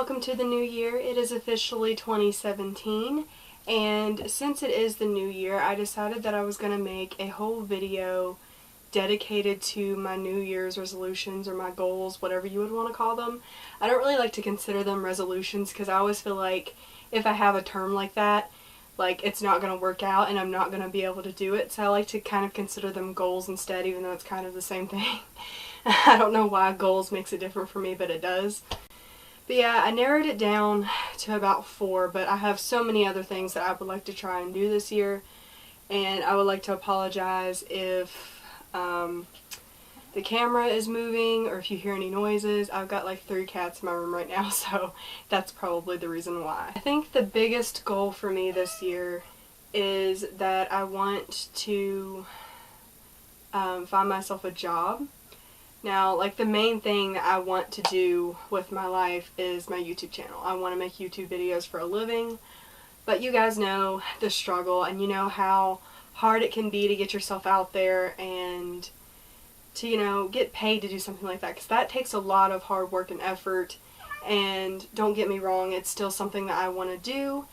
welcome to the new year. It is officially 2017, and since it is the new year, I decided that I was going to make a whole video dedicated to my New Year's resolutions or my goals, whatever you would want to call them. I don't really like to consider them resolutions because I always feel like if I have a term like that, like it's not going to work out and I'm not going to be able to do it. So I like to kind of consider them goals instead, even though it's kind of the same thing. I don't know why goals makes it different for me, but it does. But yeah, I narrowed it down to about 4, but I have so many other things that I would like to try and do this year. And I would like to apologize if the camera is moving or if you hear any noises. I've got like 3 cats in my room right now, so that's probably the reason why. I think the biggest goal for me this year is that I want to find myself a job. Now, like, the main thing that I want to do with my life is my YouTube channel. I want to make YouTube videos for a living, but you guys know the struggle and you know how hard it can be to get yourself out there and to, you know, get paid to do something like that, because that takes a lot of hard work and effort. And don't get me wrong, it's still something that I want to do,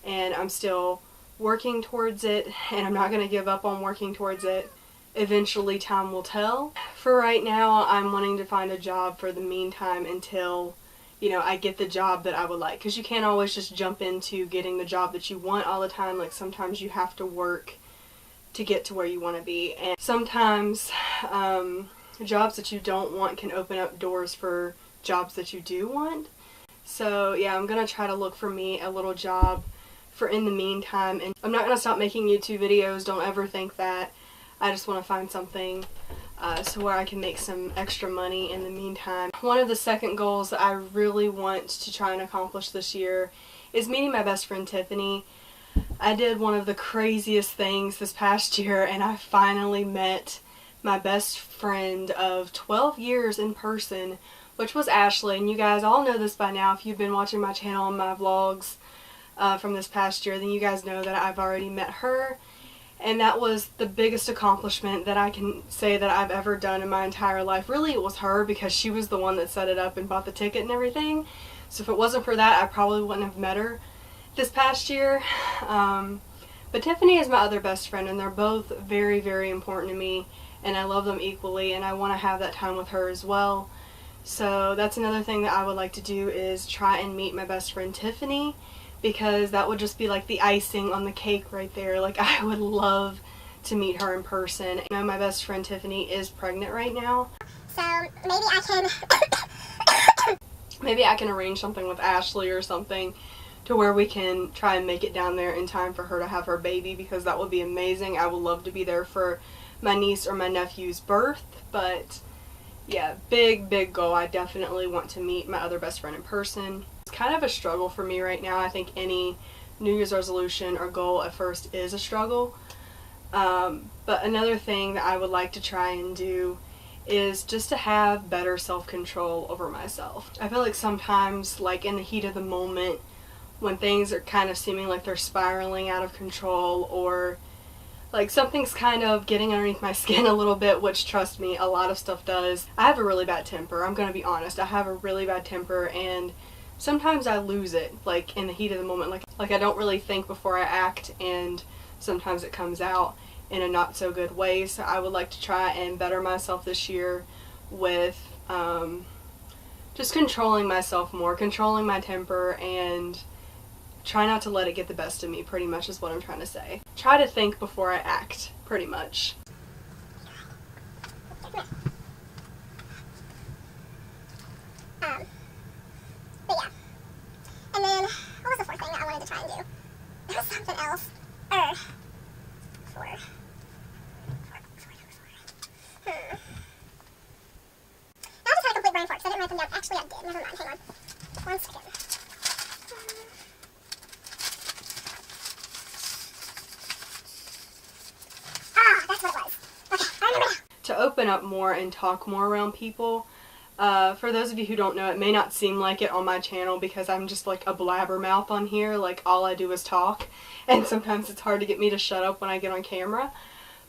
and I'm still working towards it, and I'm not going to give up on working towards it. Eventually time will tell. For right now, I'm wanting to find a job for the meantime until, you know, I get the job that I would like, because you can't always just jump into getting the job that you want all the time. Like, sometimes you have to work to get to where you want to be, and sometimes jobs that you don't want can open up doors for jobs that you do want. So yeah, I'm gonna try to look for me a little job for in the meantime, and I'm not gonna stop making YouTube videos, don't ever think that. I just want to find something so where I can make some extra money in the meantime. One of the second goals that I really want to try and accomplish this year is meeting my best friend Tiffany. I did one of the craziest things this past year, and I finally met my best friend of 12 years in person, which was Ashley. And you guys all know this by now. If you've been watching my channel and my vlogs from this past year, then you guys know that I've already met her. And that was the biggest accomplishment that I can say that I've ever done in my entire life. Really, it was her, because she was the one that set it up and bought the ticket and everything. So if it wasn't for that, I probably wouldn't have met her this past year. But Tiffany is my other best friend, and they're both very, very important to me, and I love them equally, and I want to have that time with her as well. So that's another thing that I would like to do, is try and meet my best friend Tiffany, because that would just be like the icing on the cake right there. Like, I would love to meet her in person. You know, my best friend Tiffany is pregnant right now, so maybe I can arrange something with Ashley or something to where we can try and make it down there in time for her to have her baby, because that would be amazing. I would love to be there for my niece or my nephew's birth. But yeah, big goal. I definitely want to meet my other best friend in person. It's kind of a struggle for me right now. I think any New Year's resolution or goal at first is a struggle. But another thing that I would like to try and do is just to have better self-control over myself. I feel like sometimes, like in the heat of the moment, when things are kind of seeming like they're spiraling out of control, or like something's kind of getting underneath my skin a little bit, which, trust me, a lot of stuff does. I have a really bad temper. I'm gonna be honest. I have a really bad temper, and sometimes I lose it, like in the heat of the moment. Like I don't really think before I act, and sometimes it comes out in a not so good way. So I would like to try and better myself this year with just controlling myself more, controlling my temper, and try not to let it get the best of me, pretty much is what I'm trying to say. Try to think before I act, pretty much. But yeah. And then, what was the 4th thing that I wanted to try and do? There was something else. Four. Now I just had a complete brain fart, so I didn't write them down. Actually, I did. Never mind. Hang on. 1 second. That's what it was. Okay, I remember now. To open up more and talk more around people. For those of you who don't know, it may not seem like it on my channel because I'm just like a blabbermouth on here. Like, all I do is talk, and sometimes it's hard to get me to shut up when I get on camera.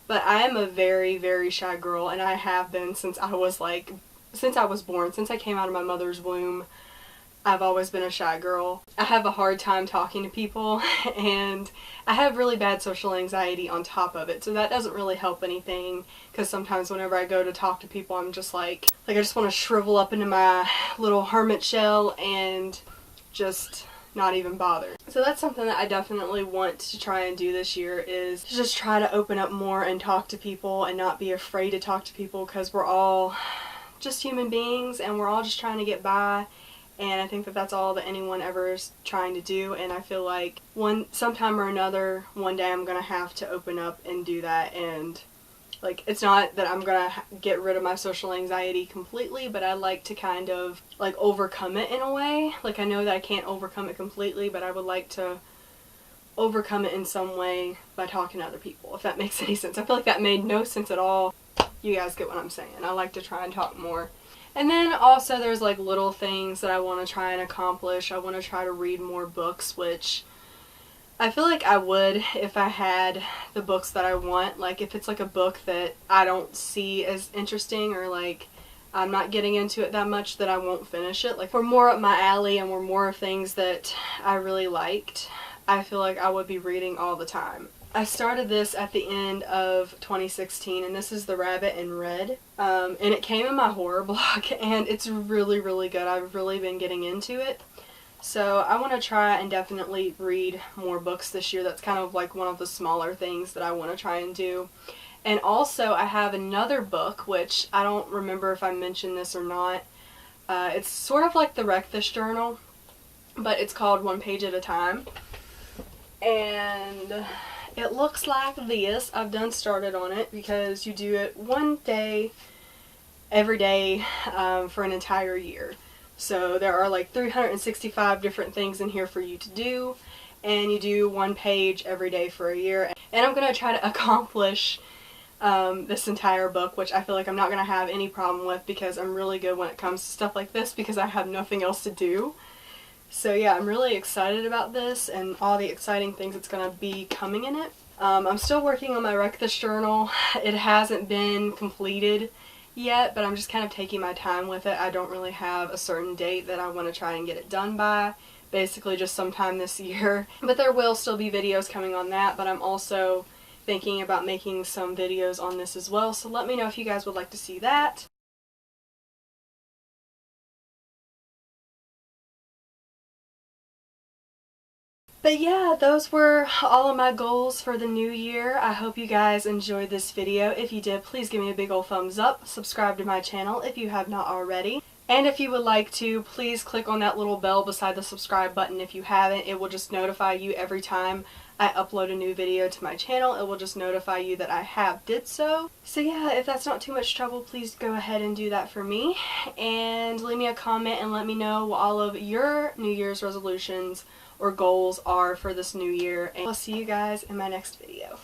But I am a very, very shy girl, and I have been since I was born, since I came out of my mother's womb. I've always been a shy girl. I have a hard time talking to people, and I have really bad social anxiety on top of it, so that doesn't really help anything, because sometimes whenever I go to talk to people, I'm just like I just want to shrivel up into my little hermit shell and just not even bother. So that's something that I definitely want to try and do this year, is to just try to open up more and talk to people and not be afraid to talk to people, because we're all just human beings and we're all just trying to get by. And I think that that's all that anyone ever is trying to do, and I feel like sometime or another, one day I'm gonna have to open up and do that. And like, it's not that I'm gonna get rid of my social anxiety completely, but I like to kind of like overcome it in a way. Like, I know that I can't overcome it completely, but I would like to overcome it in some way by talking to other people, if that makes any sense. I feel like that made no sense at all. You guys get what I'm saying. I like to try and talk more. And then also there's like little things that I want to try and accomplish. I want to try to read more books, which I feel like I would if I had the books that I want. Like, if it's like a book that I don't see as interesting, or like I'm not getting into it that much, that I won't finish it. Like, we're more up my alley and we're more of things that I really liked, I feel like I would be reading all the time. I started this at the end of 2016, and this is The Rabbit in Red, and it came in my horror blog, and it's really, really good. I've really been getting into it, so I want to try and definitely read more books this year. That's kind of like one of the smaller things that I want to try and do. And also, I have another book, which I don't remember if I mentioned this or not. It's sort of like the Breakfast Journal, but it's called One Page at a Time, and it looks like this. I've done started on it, because you do it one day every day for an entire year. So there are like 365 different things in here for you to do, and you do one page every day for a year. And I'm going to try to accomplish this entire book, which I feel like I'm not going to have any problem with, because I'm really good when it comes to stuff like this, because I have nothing else to do. So yeah, I'm really excited about this and all the exciting things that's going to be coming in it. I'm still working on my Breakfast Journal. It hasn't been completed yet, but I'm just kind of taking my time with it. I don't really have a certain date that I want to try and get it done by. Basically just sometime this year. But there will still be videos coming on that, but I'm also thinking about making some videos on this as well. So let me know if you guys would like to see that. But yeah, those were all of my goals for the new year. I hope you guys enjoyed this video. If you did, please give me a big old thumbs up. Subscribe to my channel if you have not already. And if you would like to, please click on that little bell beside the subscribe button if you haven't. It will just notify you every time I upload a new video to my channel. It will just notify you that I have did so. So yeah, if that's not too much trouble, please go ahead and do that for me. And leave me a comment and let me know what all of your New Year's resolutions or goals are for this new year. And I'll see you guys in my next video.